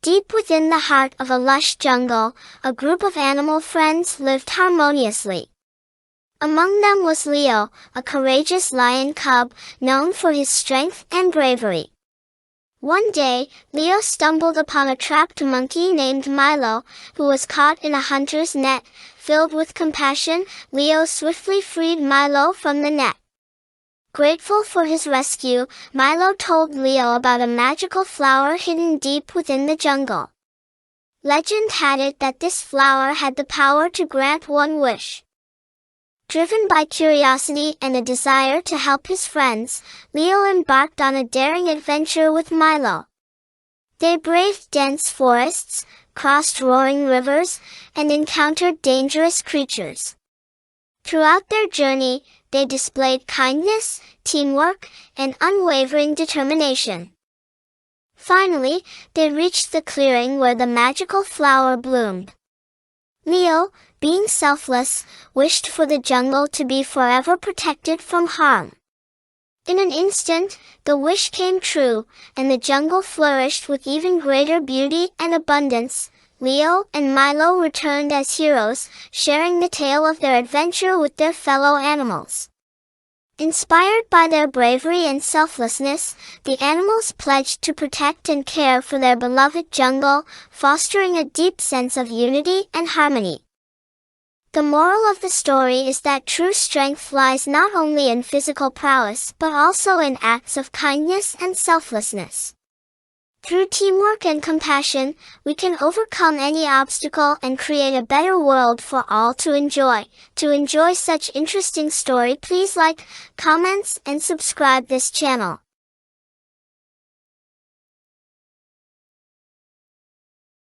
Deep within the heart of a lush jungle, a group of animal friends lived harmoniously. Among them was Leo, a courageous lion cub, known for his strength and bravery. One day, Leo stumbled upon a trapped monkey named Milo, who was caught in a hunter's net. Filled with compassion, Leo swiftly freed Milo from the net. Grateful for his rescue, Milo told Leo about a magical flower hidden deep within the jungle. Legend had it that this flower had the power to grant one wish. Driven by curiosity and a desire to help his friends, Leo embarked on a daring adventure with Milo. They braved dense forests, crossed roaring rivers, and encountered dangerous creatures. Throughout their journey, they displayed kindness, teamwork, and unwavering determination. Finally, they reached the clearing where the magical flower bloomed. Leo, being selfless, wished for the jungle to be forever protected from harm. In an instant, the wish came true, and the jungle flourished with even greater beauty and abundance. Leo and Milo returned as heroes, sharing the tale of their adventure with their fellow animals. Inspired by their bravery and selflessness, the animals pledged to protect and care for their beloved jungle, fostering a deep sense of unity and harmony. The moral of the story is that true strength lies not only in physical prowess but also in acts of kindness and selflessness. Through teamwork and compassion, we can overcome any obstacle and create a better world for all to enjoy. To enjoy such interesting story, please like, comments, and subscribe this channel.